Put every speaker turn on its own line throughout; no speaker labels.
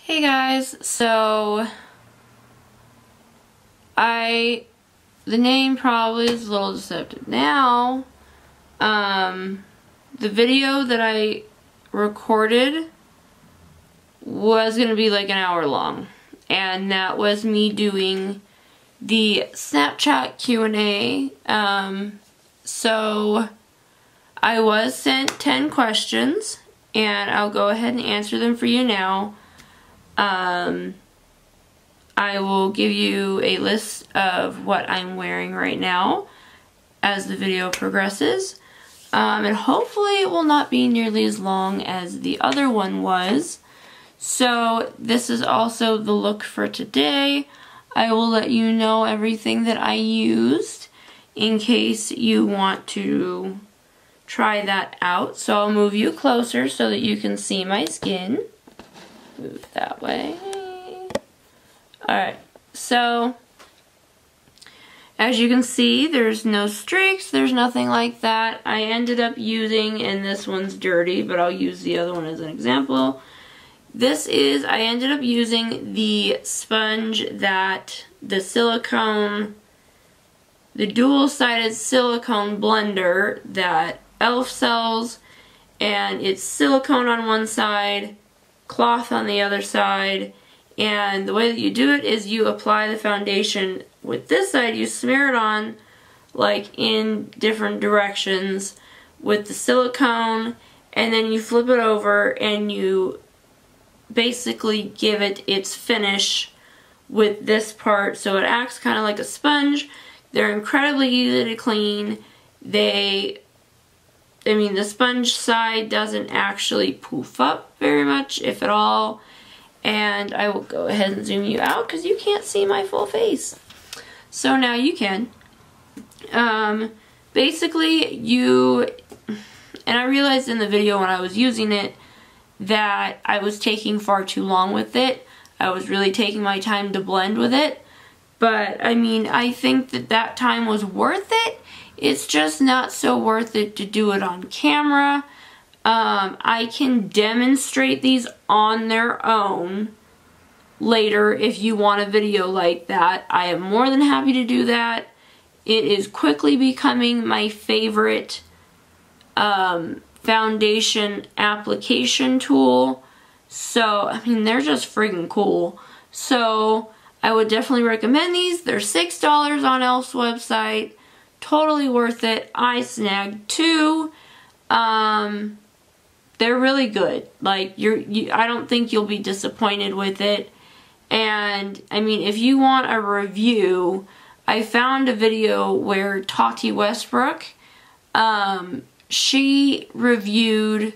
Hey guys, so the name probably is a little deceptive. Now, the video that I recorded was going to be like an hour long, and that was me doing the Snapchat Q&A. So I was sent 10 questions, and I'll go ahead and answer them for you now. I will give you a list of what I'm wearing right now as the video progresses. And hopefully it will not be nearly as long as the other one was. So this is also the look for today. I will let you know everything that I used in case you want to try that out. So I'll move you closer so that you can see my skin. Move that way. Alright, so as you can see, there's no streaks, there's nothing like that. I ended up using, and this one's dirty, but I'll use the other one as an example. I ended up using the sponge that the dual-sided silicone blender that e.l.f. sells, and it's silicone on one side, cloth on the other side, and the way that you do it is you apply the foundation with this side, you smear it on like in different directions with the silicone, and then you flip it over and you basically give it its finish with this part, so it acts kind of like a sponge. They're incredibly easy to clean. The sponge side doesn't actually poof up very much, if at all. And I will go ahead and zoom you out because you can't see my full face. So now you can. Basically, and I realized in the video when I was using it that I was taking far too long with it. I was really taking my time to blend with it. But, I think that time was worth it. It's just not so worth it to do it on camera. I can demonstrate these on their own later if you want a video like that. I am more than happy to do that. It is quickly becoming my favorite foundation application tool. So, they're just friggin' cool. So, I would definitely recommend these. They're $6 on e.l.f.'s website. Totally worth it. I snagged 2. They're really good. Like, I don't think you'll be disappointed with it. And, if you want a review, I found a video where Tati Westbrook, she reviewed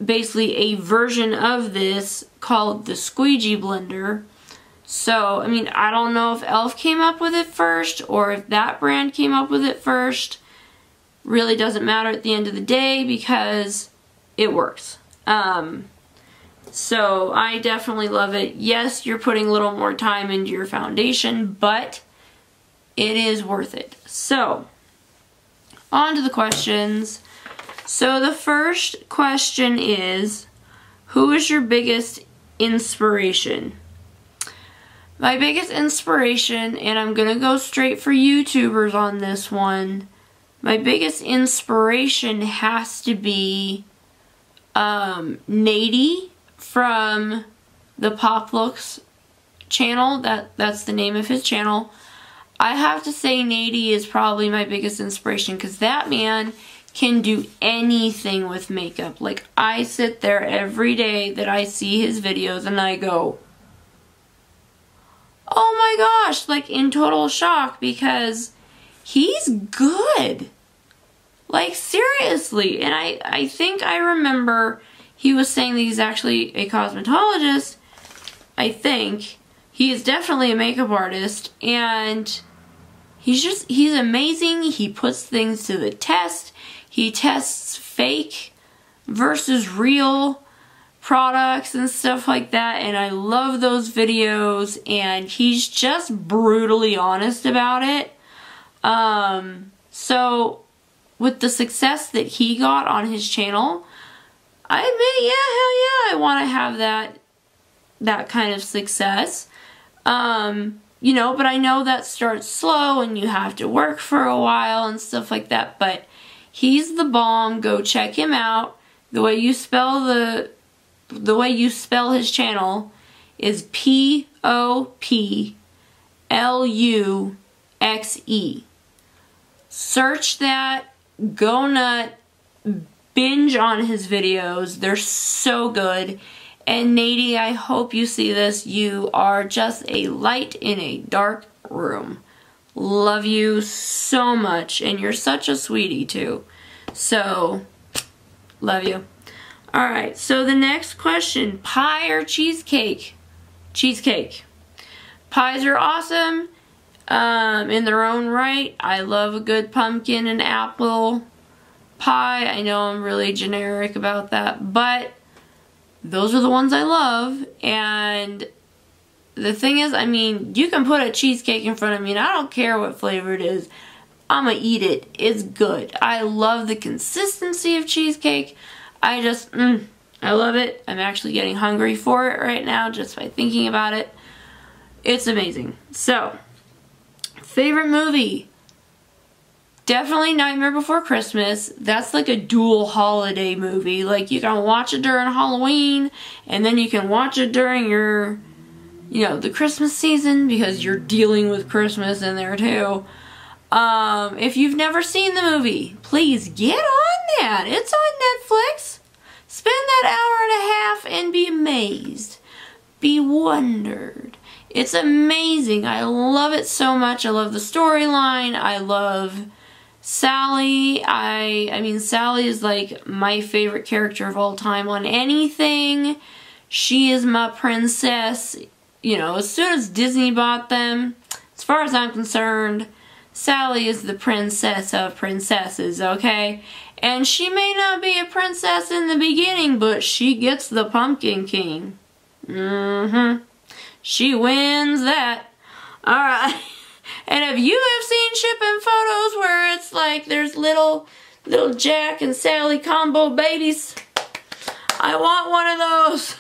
basically a version of this called the Squeegee Blender. So, I don't know if e.l.f. came up with it first or if that brand came up with it first. Really doesn't matter at the end of the day because it works. So I definitely love it. Yes, you're putting a little more time into your foundation, but it is worth it. So, on to the questions. So the first question is, who is your biggest inspiration? My biggest inspiration, and I'm gonna go straight for YouTubers on this one, my biggest inspiration has to be Nady from the Pop Looks channel. That's the name of his channel. I have to say Nady is probably my biggest inspiration because that man can do anything with makeup. Like, I sit there every day that I see his videos and I go, oh my gosh, like in total shock because he's good. Like, seriously. And I think I remember he was saying that he's actually a cosmetologist. I think. He is definitely a makeup artist. And he's amazing. He puts things to the test. He tests fake versus real products and stuff like that. And I love those videos. And he's just brutally honest about it. So, with the success that he got on his channel, I admit, yeah, hell yeah, I want to have that that kind of success. You know, but I know that starts slow and you have to work for a while and stuff like that, but he's the bomb. Go check him out. The way you spell his channel is Popluxe. Search that, go nut, binge on his videos. They're so good. And Nady, I hope you see this. You are just a light in a dark room. Love you so much, and you're such a sweetie too. So, love you. Alright, so the next question, pie or cheesecake? Cheesecake. Pies are awesome in their own right. I love a good pumpkin and apple pie. I know I'm really generic about that, but those are the ones I love. And the thing is, I mean, you can put a cheesecake in front of me and I don't care what flavor it is. I'm gonna eat it. It's good. I love the consistency of cheesecake. I love it. I'm actually getting hungry for it right now just by thinking about it. It's amazing. So, favorite movie? Definitely Nightmare Before Christmas. That's like a dual holiday movie. Like, you can watch it during Halloween, and then you can watch it during your, you know, the Christmas season, because you're dealing with Christmas in there too. If you've never seen the movie, please get on that. It's on Netflix. Spend that hour and a half and be amazed. Be wondered. It's amazing. I love it so much. I love the storyline. I love Sally. I mean, Sally is like my favorite character of all time on anything. She is my princess. You know, as soon as Disney bought them, as far as I'm concerned, Sally is the princess of princesses, okay? And she may not be a princess in the beginning, but she gets the Pumpkin King. She wins that. Alright. And if you have seen shipping photos where it's like there's little Jack and Sally combo babies, I want one of those.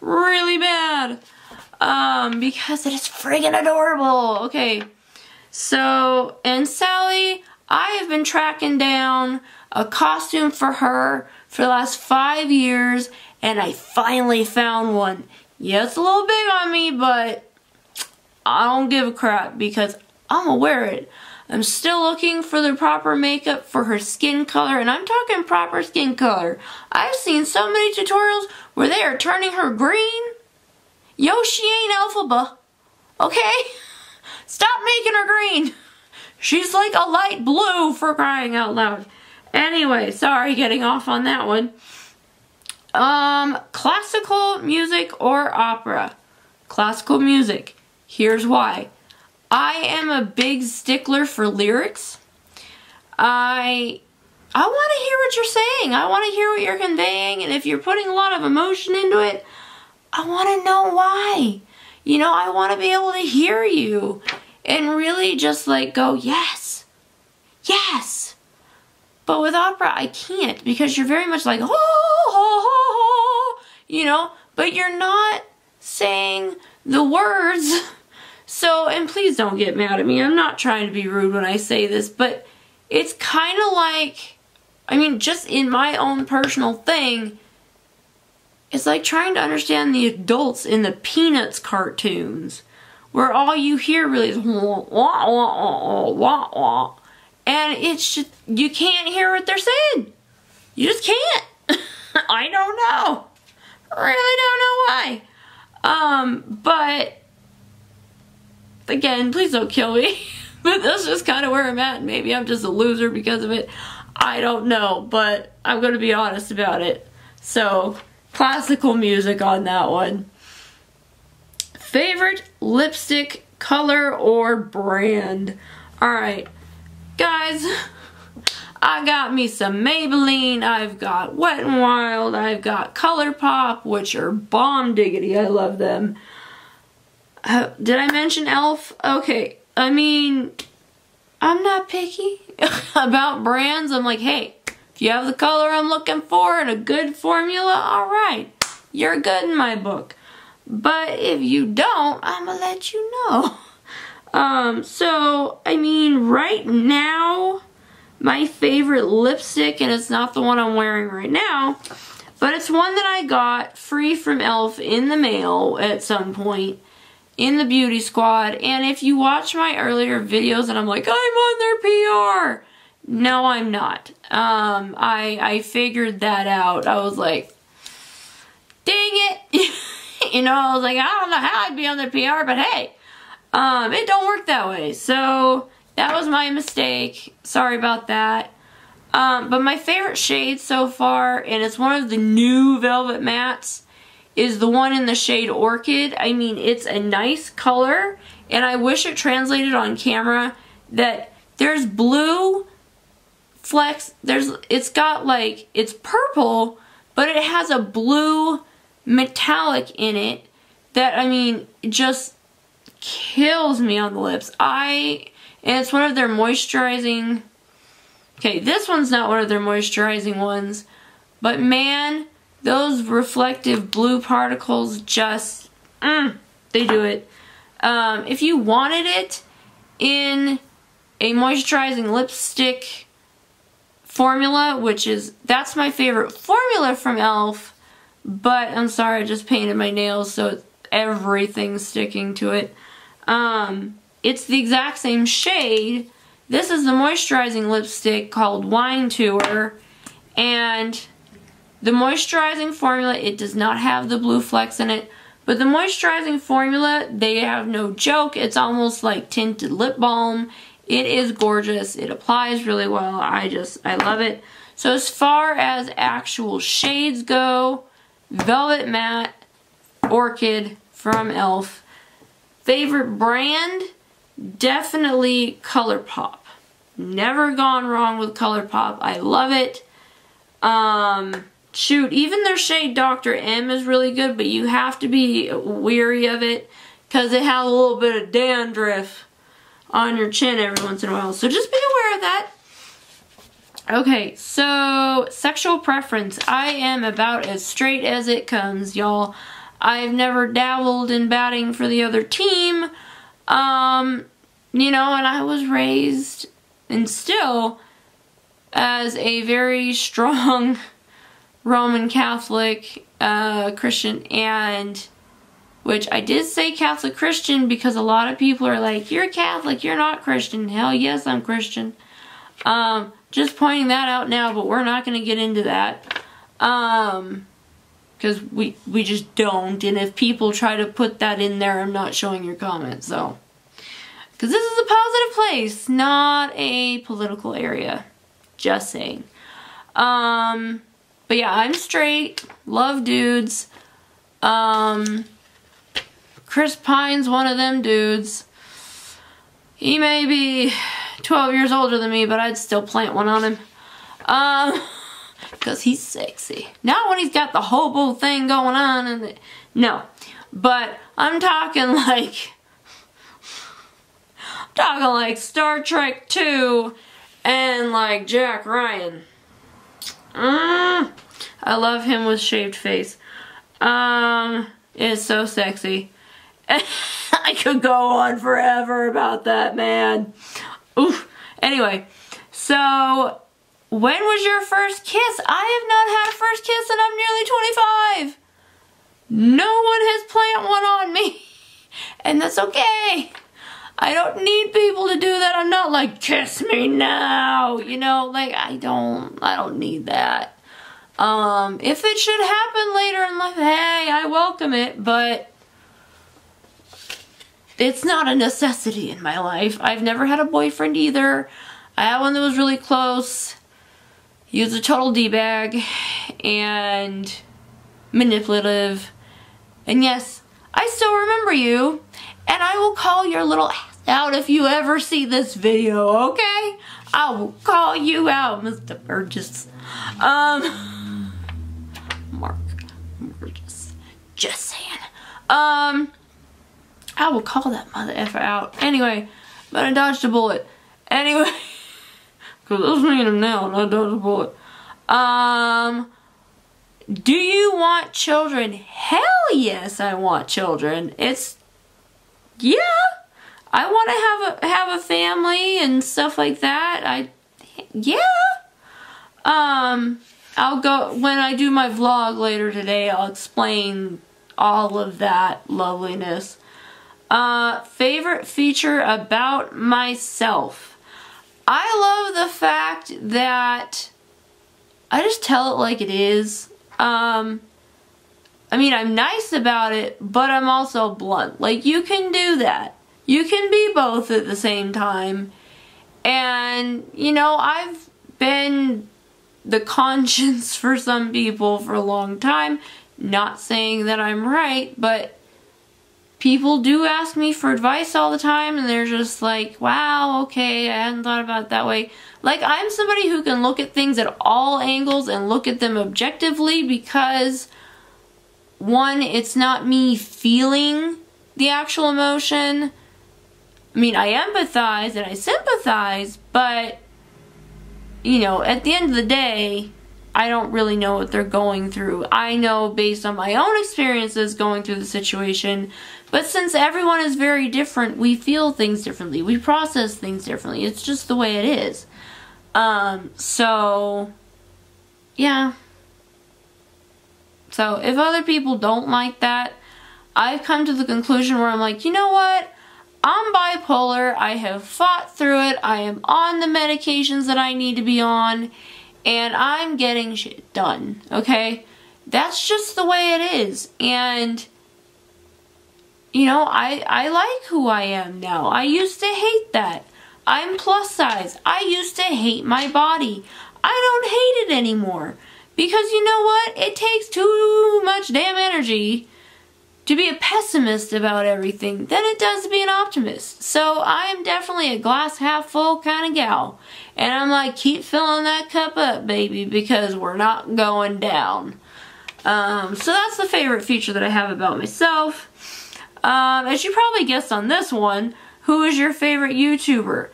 Really bad. Because it is friggin' adorable. Okay. So, and Sally, I have been tracking down a costume for her for the last 5 years, and I finally found one. Yeah, it's a little big on me, but I don't give a crap because I'm gonna wear it. I'm still looking for the proper makeup for her skin color, and I'm talking proper skin color. I've seen so many tutorials where they are turning her green. Yo, she ain't Elphaba, okay? Stop making her green. She's like a light blue, for crying out loud. Anyway, sorry, getting off on that one. Classical music or opera? Classical music. Here's why. I am a big stickler for lyrics. I want to hear what you're saying. I want to hear what you're conveying, and if you're putting a lot of emotion into it, I want to know why. You know, I want to be able to hear you and really just like go, yes, yes. But with opera, I can't, because you're very much like, oh, oh, oh, oh, you know, but you're not saying the words. So, and please don't get mad at me. I'm not trying to be rude when I say this, but it's kind of like, I mean, just in my own personal thing, it's like trying to understand the adults in the Peanuts cartoons, where all you hear really is wah, wah, wah, wah, wah. And it's just, you can't hear what they're saying. You just can't. I don't know. Really don't know why. But, again, please don't kill me. But that's just kind of where I'm at. Maybe I'm just a loser because of it. I don't know. But I'm going to be honest about it. So, classical music on that one. Favorite lipstick color or brand? Alright. Guys, I got me some Maybelline, I've got Wet n Wild, I've got ColourPop, which are bomb diggity, I love them. Did I mention e.l.f.? Okay, I mean, I'm not picky about brands. I'm like, hey, if you have the color I'm looking for and a good formula, alright, you're good in my book. But if you don't, I'm gonna let you know. So, I mean, right now, my favorite lipstick, and it's not the one I'm wearing right now, but it's one that I got free from e.l.f. in the mail at some point in the Beauty Squad. And if you watch my earlier videos and I'm like, I'm on their PR, no, I'm not. I figured that out. I was like, dang it. You know, I was like, I don't know how I'd be on their PR, but hey, it don't work that way. So that was my mistake. Sorry about that. But my favorite shade so far, and it's one of the new Velvet Mattes, is the one in the shade Orchid. I mean, it's a nice color, and I wish it translated on camera that there's blue flecks. It's got like, it's purple, but it has a blue metallic in it that, I mean, just kills me on the lips. And it's one of their moisturizing, okay, this one's not one of their moisturizing ones, but man, those reflective blue particles just, they do it. If you wanted it in a moisturizing lipstick formula, that's my favorite formula from e.l.f., but I'm sorry, I just painted my nails, so everything's sticking to it. It's the exact same shade. This is the moisturizing lipstick called Wine Tour, and the moisturizing formula, it does not have the blue flecks in it, but the moisturizing formula, they have no joke. It's almost like tinted lip balm. It is gorgeous. It applies really well. I love it. So as far as actual shades go, Velvet Matte, Orchid from e.l.f. Favorite brand? Definitely ColourPop. Never gone wrong with ColourPop. I love it. Shoot, even their shade Dr. M is really good, but you have to be weary of it because it has a little bit of dandruff on your chin every once in a while. So just be aware of that. Okay, so sexual preference. I am about as straight as it comes, y'all. I've never dabbled in batting for the other team. You know, and I was raised, and still, as a very strong Roman Catholic Christian, and which I did say Catholic Christian because a lot of people are like, you're Catholic, you're not Christian. Hell yes, I'm Christian. Just pointing that out now, but we're not going to get into that. Because we just don't, and if people try to put that in there, I'm not showing your comments, so. Because this is a positive place, not a political area. Just saying. But yeah, I'm straight, love dudes. Chris Pine's one of them dudes. He may be 12 years older than me, but I'd still plant one on him. Because he's sexy. Not when he's got the hobo thing going on. And no. But I'm talking like Star Trek 2 and like Jack Ryan. I love him with shaved face. It's so sexy. I could go on forever about that, man. Oof. Anyway, so when was your first kiss? I have not had a first kiss and I'm nearly 25. No one has planted one on me. And that's okay. I don't need people to do that. I'm not like, kiss me now. You know, like, I don't need that. If it should happen later in life, hey, I welcome it, but it's not a necessity in my life. I've never had a boyfriend either. I had one that was really close. He was a total D-bag and manipulative. And yes, I still remember you. And I will call your little ass out if you ever see this video, okay? I will call you out, Mr. Burgess. Mark Burgess. Just saying. I will call that mother effer out. Anyway, but I dodged a bullet. Anyway, because I was meeting him now and I dodged a bullet. Do you want children? Hell yes, I want children. Yeah. I want to have a family and stuff like that. Yeah. I'll go, when I do my vlog later today, I'll explain all of that loveliness. Favorite feature about myself. I love the fact that I just tell it like it is. I mean, I'm nice about it, but I'm also blunt. Like, you can do that. You can be both at the same time. And, you know, I've been the conscience for some people for a long time. Not saying that I'm right, but people do ask me for advice all the time, and they're just like, wow, okay, I hadn't thought about it that way. Like, I'm somebody who can look at things at all angles and look at them objectively because, one, it's not me feeling the actual emotion. I mean, I empathize and I sympathize, but, you know, at the end of the day, I don't really know what they're going through. I know based on my own experiences going through the situation, but since everyone is very different, we feel things differently. We process things differently. It's just the way it is. So, yeah. So, if other people don't like that, I've come to the conclusion where I'm like, you know what? I'm bipolar. I have fought through it. I am on the medications that I need to be on. And I'm getting shit done. Okay? That's just the way it is. And, you know, I like who I am now. I used to hate that. I'm plus size. I used to hate my body. I don't hate it anymore. Because you know what? It takes too much damn energy to be a pessimist about everything than it does to be an optimist. So I am definitely a glass half full kind of gal. And I'm like, keep filling that cup up, baby, because we're not going down. So that's the favorite feature that I have about myself. As you probably guessed on this one, who is your favorite YouTuber?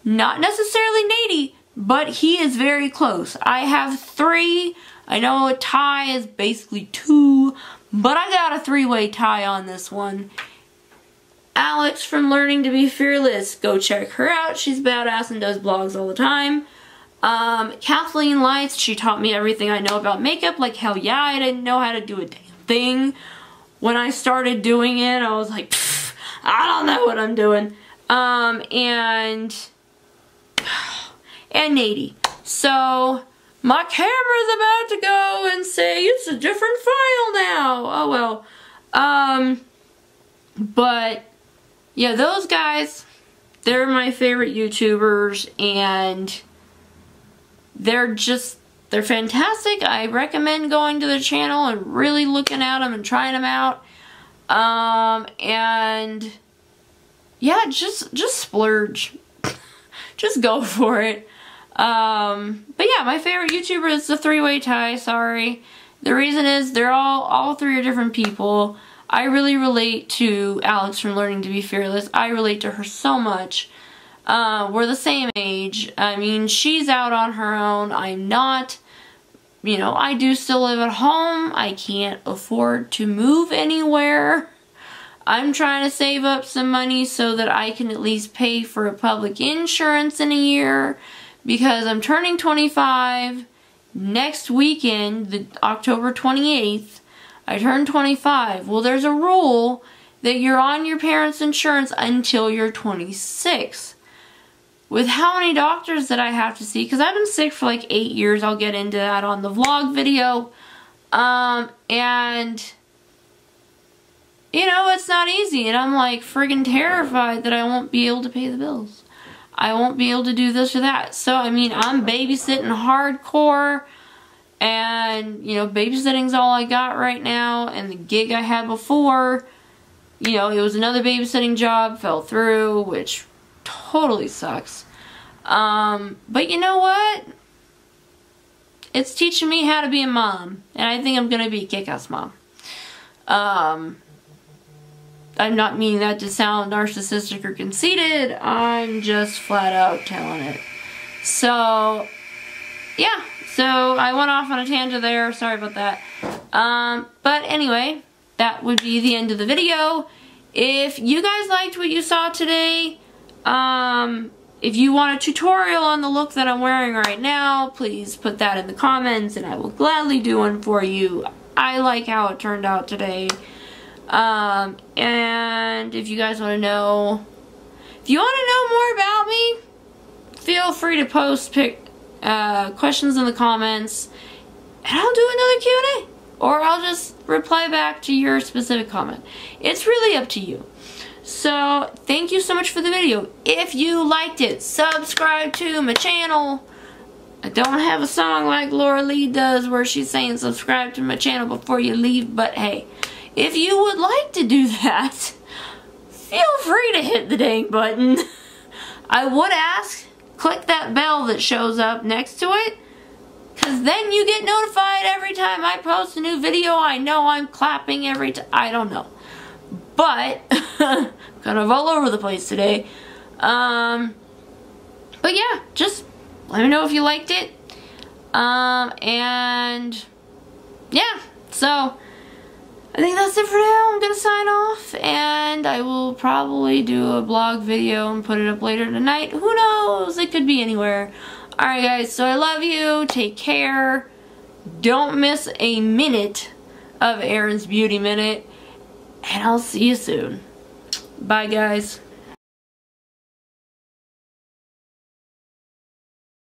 Not necessarily Nady, but he is very close. I have 3. I know a tie is basically 2, but I got a 3-way tie on this one. Alex from Learning to Be Fearless. Go check her out. She's badass and does blogs all the time. Kathleen Lights. She taught me everything I know about makeup. Like, hell yeah, I didn't know how to do a damn thing. When I started doing it, I was like, I don't know what I'm doing. And Nady. So, my camera's about to go and say it's a different file now. Oh well. But yeah, those guys, they're my favorite YouTubers, and they're fantastic. I recommend going to their channel and really looking at them and trying them out. And yeah, just splurge. Just go for it. But yeah, my favorite YouTuber is the 3-way tie, sorry. The reason is they're all 3 are different people. I really relate to Alex from Learning to Be Fearless. I relate to her so much. We're the same age. I mean, she's out on her own. I'm not. You know, I do still live at home. I can't afford to move anywhere. I'm trying to save up some money so that I can at least pay for a public insurance in a year, because I'm turning 25 next weekend, October 28th. I turn 25. Well, there's a rule that you're on your parents' insurance until you're 26. With how many doctors that I have to see, because I've been sick for like 8 years. I'll get into that on the vlog video. And, you know, it's not easy. And I'm like friggin' terrified that I won't be able to pay the bills. I won't be able to do this or that. So, I mean, I'm babysitting hardcore. And, you know, babysitting's all I got right now. And the gig I had before, you know, it was another babysitting job, fell through, which totally sucks. But you know what? It's teaching me how to be a mom. And I think I'm going to be a kick-ass mom. I'm not meaning that to sound narcissistic or conceited. I'm just flat out telling it. So, yeah. So I went off on a tangent there. Sorry about that. But anyway, that would be the end of the video. If you guys liked what you saw today, if you want a tutorial on the look that I'm wearing right now, please put that in the comments and I will gladly do one for you. I like how it turned out today. And if you guys want to know, if you want to know more about me, feel free to post questions in the comments and I'll do another Q&A. Or I'll just reply back to your specific comment. It's really up to you. So, thank you so much for the video. If you liked it, subscribe to my channel. I don't have a song like Laura Lee does where she's saying subscribe to my channel before you leave. But hey, if you would like to do that, feel free to hit the dang button. I would ask, click that bell that shows up next to it. Because then you get notified every time I post a new video. I know I'm clapping every time. I don't know. But, kind of all over the place today. But yeah, just let me know if you liked it. And, yeah. So, I think that's it for now. I'm going to sign off. And I will probably do a blog video and put it up later tonight. Who knows? It could be anywhere. Alright guys, so I love you, take care, don't miss a minute of Erin's Beauty Minute, and I'll see you soon. Bye guys.